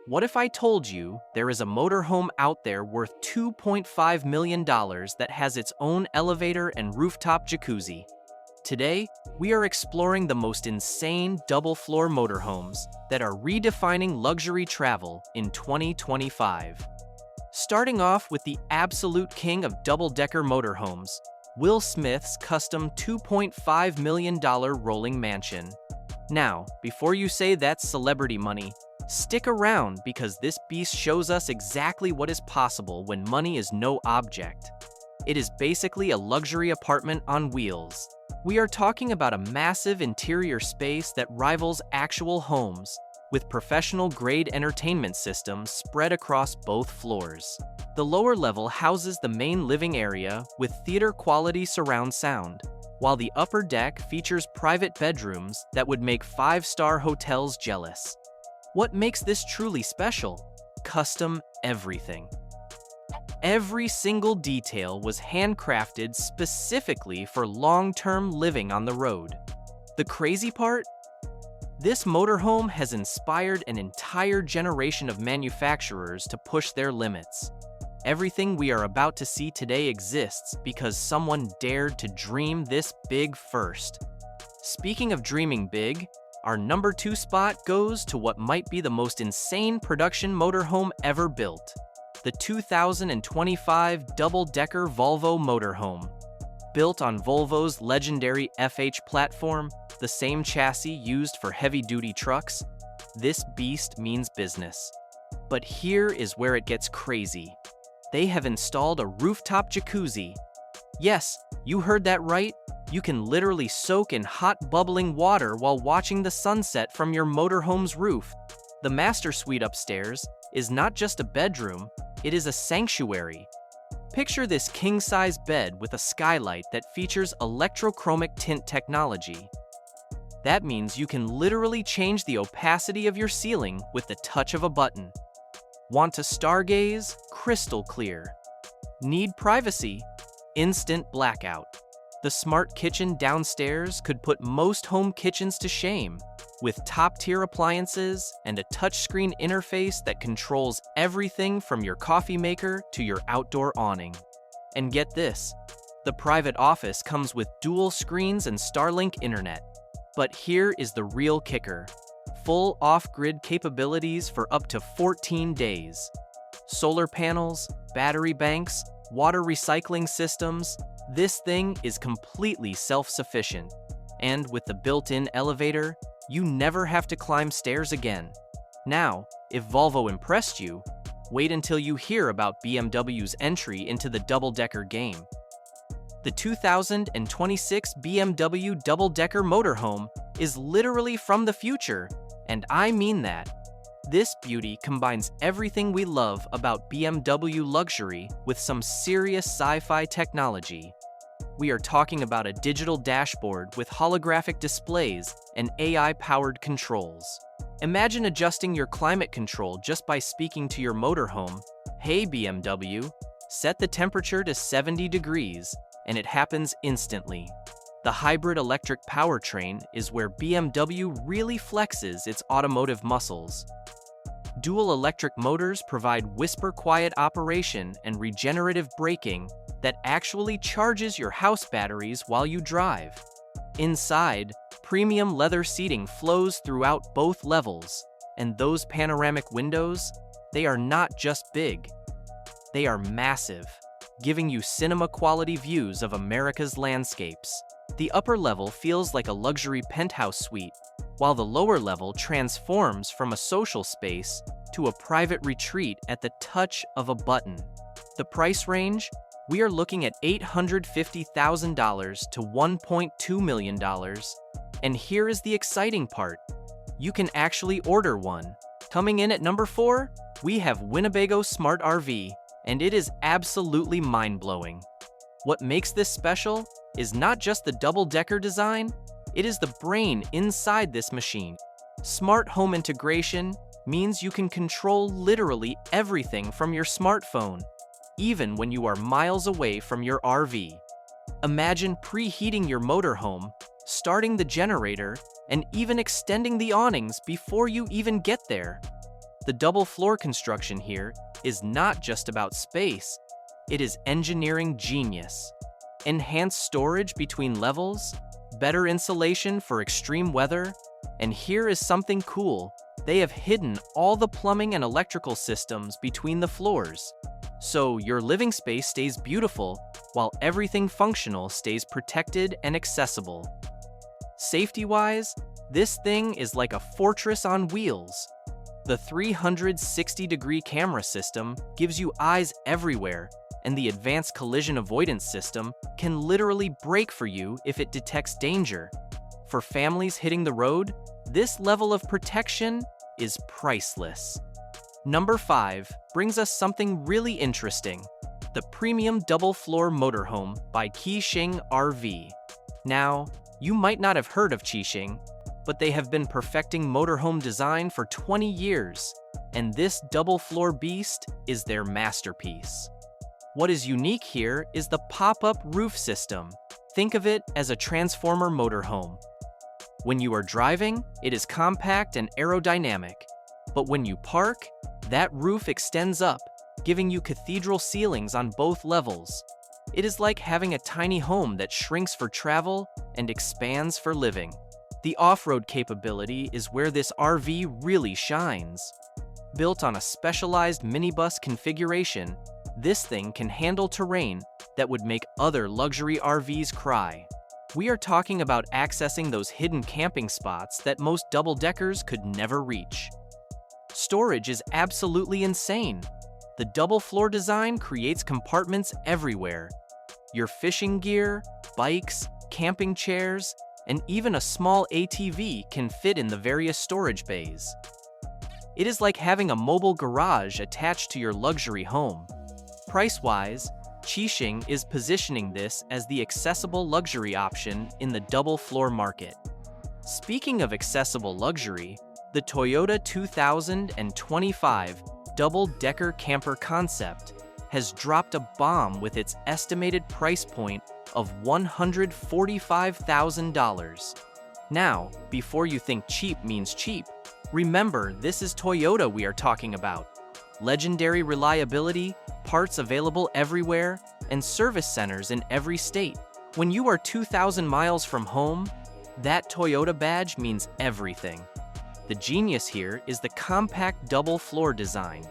What if I told you there is a motorhome out there worth $2.5 million that has its own elevator and rooftop jacuzzi? Today, we are exploring the most insane double-floor motorhomes that are redefining luxury travel in 2025. Starting off with the absolute king of double-decker motorhomes, Will Smith's custom $2.5 million rolling mansion. Now, before you say that's celebrity money, stick around because this beast shows us exactly what is possible when money is no object. It is basically a luxury apartment on wheels. We are talking about a massive interior space that rivals actual homes, with professional-grade entertainment systems spread across both floors. The lower level houses the main living area with theater-quality surround sound, while the upper deck features private bedrooms that would make five-star hotels jealous. What makes this truly special? Custom everything. Every single detail was handcrafted specifically for long-term living on the road. The crazy part? This motorhome has inspired an entire generation of manufacturers to push their limits. Everything we are about to see today exists because someone dared to dream this big first. Speaking of dreaming big, our number 2 spot goes to what might be the most insane production motorhome ever built. The 2025 Double-Decker Volvo Motorhome. Built on Volvo's legendary FH platform, the same chassis used for heavy-duty trucks, this beast means business. But here is where it gets crazy. They have installed a rooftop jacuzzi. Yes, you heard that right. You can literally soak in hot bubbling water while watching the sunset from your motorhome's roof. The master suite upstairs is not just a bedroom, it is a sanctuary. Picture this king-size bed with a skylight that features electrochromic tint technology. That means you can literally change the opacity of your ceiling with the touch of a button. Want to stargaze? Crystal clear. Need privacy? Instant blackout. The smart kitchen downstairs could put most home kitchens to shame, with top-tier appliances and a touchscreen interface that controls everything from your coffee maker to your outdoor awning. And get this, the private office comes with dual screens and Starlink internet. But here is the real kicker. Full off-grid capabilities for up to 14 days. Solar panels, battery banks, water recycling systems. This thing is completely self-sufficient. And with the built-in elevator, you never have to climb stairs again. Now, if Volvo impressed you, wait until you hear about BMW's entry into the double-decker game. The 2026 BMW Double-Decker Motorhome is literally from the future, and I mean that. This beauty combines everything we love about BMW luxury with some serious sci-fi technology. We are talking about a digital dashboard with holographic displays and AI-powered controls. Imagine adjusting your climate control just by speaking to your motorhome. Hey BMW, set the temperature to 70 degrees, and it happens instantly. The hybrid electric powertrain is where BMW really flexes its automotive muscles. Dual electric motors provide whisper-quiet operation and regenerative braking that actually charges your house batteries while you drive. Inside, premium leather seating flows throughout both levels, and those panoramic windows, they are not just big. They are massive, giving you cinema-quality views of America's landscapes. The upper level feels like a luxury penthouse suite, while the lower level transforms from a social space to a private retreat at the touch of a button. The price range? We are looking at $850,000 to $1.2 million. And here is the exciting part. You can actually order one. Coming in at number 4, we have Winnebago Smart RV, and it is absolutely mind-blowing. What makes this special is not just the double-decker design, it is the brain inside this machine. Smart home integration means you can control literally everything from your smartphone, even when you are miles away from your RV. Imagine preheating your motorhome, starting the generator, and even extending the awnings before you even get there. The double floor construction here is not just about space, it is engineering genius. Enhanced storage between levels, better insulation for extreme weather, and here is something cool. They have hidden all the plumbing and electrical systems between the floors. So your living space stays beautiful, while everything functional stays protected and accessible. Safety-wise, this thing is like a fortress on wheels. The 360-degree camera system gives you eyes everywhere, and the advanced collision avoidance system can literally brake for you if it detects danger. For families hitting the road, this level of protection is priceless. Number 5 brings us something really interesting: the premium double-floor motorhome by Qixing RV. Now, you might not have heard of Qixing, but they have been perfecting motorhome design for 20 years, and this double-floor beast is their masterpiece. What is unique here is the pop-up roof system. Think of it as a transformer motorhome. When you are driving, it is compact and aerodynamic, but when you park, that roof extends up, giving you cathedral ceilings on both levels. It is like having a tiny home that shrinks for travel and expands for living. The off-road capability is where this RV really shines. Built on a specialized minibus configuration, this thing can handle terrain that would make other luxury RVs cry. We are talking about accessing those hidden camping spots that most double-deckers could never reach. Storage is absolutely insane. The double-floor design creates compartments everywhere. Your fishing gear, bikes, camping chairs, and even a small ATV can fit in the various storage bays. It is like having a mobile garage attached to your luxury home. Price-wise, Qixing is positioning this as the accessible luxury option in the double-floor market. Speaking of accessible luxury, the Toyota 2025 Double-Decker Camper concept has dropped a bomb with its estimated price point of $145,000. Now, before you think cheap means cheap, remember this is Toyota we are talking about. Legendary reliability, parts available everywhere, and service centers in every state. When you are 2,000 miles from home, that Toyota badge means everything. The genius here is the compact double-floor design.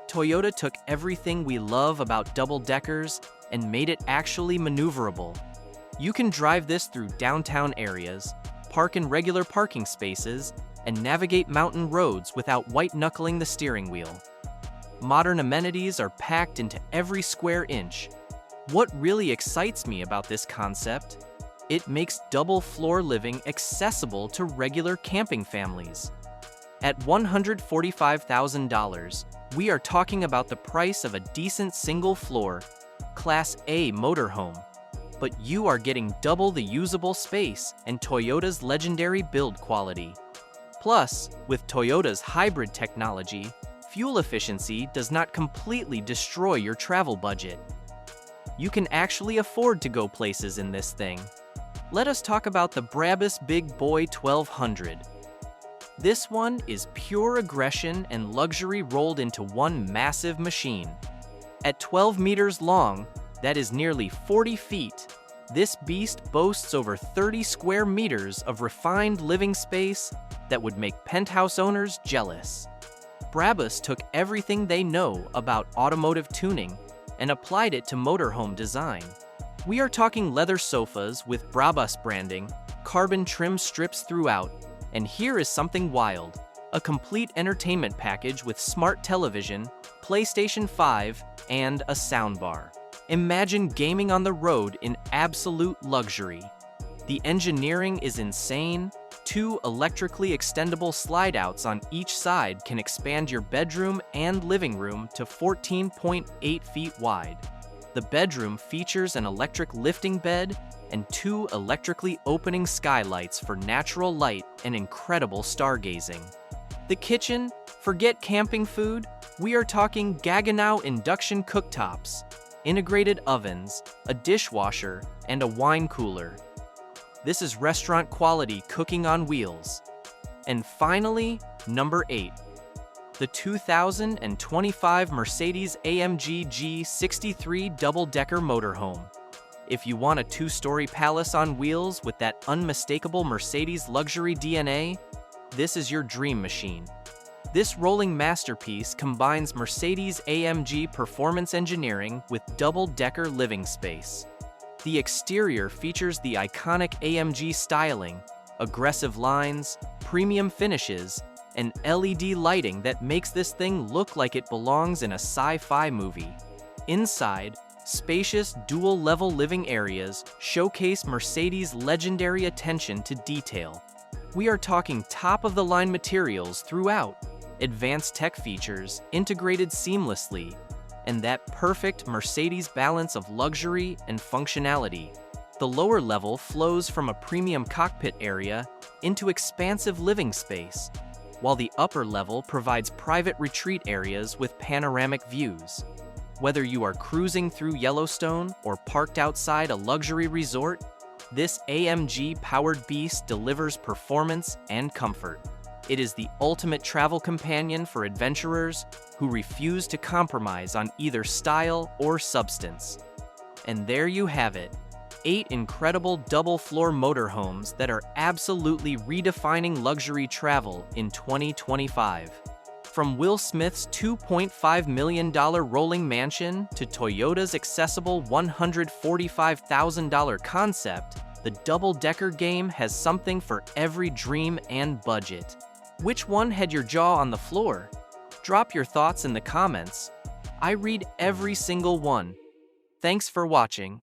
Toyota took everything we love about double-deckers and made it actually maneuverable. You can drive this through downtown areas, park in regular parking spaces, and navigate mountain roads without white-knuckling the steering wheel. Modern amenities are packed into every square inch. What really excites me about this concept? It makes double-floor living accessible to regular camping families. At $145,000, we are talking about the price of a decent single-floor, Class A motorhome. But you are getting double the usable space and Toyota's legendary build quality. Plus, with Toyota's hybrid technology, fuel efficiency does not completely destroy your travel budget. You can actually afford to go places in this thing. Let us talk about the Brabus Big Boy 1200. This one is pure aggression and luxury rolled into one massive machine. At 12 meters long, that is nearly 40 feet, this beast boasts over 30 square meters of refined living space that would make penthouse owners jealous. Brabus took everything they know about automotive tuning and applied it to motorhome design. We are talking leather sofas with Brabus branding, carbon trim strips throughout, and here is something wild: a complete entertainment package with smart television, PlayStation 5, and a soundbar. Imagine gaming on the road in absolute luxury. The engineering is insane. 2 electrically extendable slide-outs on each side can expand your bedroom and living room to 14.8 feet wide. The bedroom features an electric lifting bed and 2 electrically opening skylights for natural light and incredible stargazing. The kitchen, forget camping food, we are talking Gaggenau induction cooktops, integrated ovens, a dishwasher, and a wine cooler. This is restaurant quality cooking on wheels. And finally, number 8. The 2025 Mercedes-AMG G63 Double-Decker Motorhome. If you want a two-story palace on wheels with that unmistakable Mercedes luxury DNA, this is your dream machine. This rolling masterpiece combines Mercedes-AMG performance engineering with double-decker living space. The exterior features the iconic AMG styling, aggressive lines, premium finishes, and LED lighting that makes this thing look like it belongs in a sci-fi movie. Inside, spacious dual-level living areas showcase Mercedes' legendary attention to detail. We are talking top-of-the-line materials throughout, advanced tech features integrated seamlessly, and that perfect Mercedes balance of luxury and functionality. The lower level flows from a premium cockpit area into expansive living space, while the upper level provides private retreat areas with panoramic views. Whether you are cruising through Yellowstone or parked outside a luxury resort, this AMG-powered beast delivers performance and comfort. It is the ultimate travel companion for adventurers who refuse to compromise on either style or substance. And there you have it, 8 incredible double-floor motorhomes that are absolutely redefining luxury travel in 2025. From Will Smith's $2.5 million rolling mansion to Toyota's accessible $145,000 concept, the double-decker game has something for every dream and budget. Which one had your jaw on the floor? Drop your thoughts in the comments. I read every single one. Thanks for watching.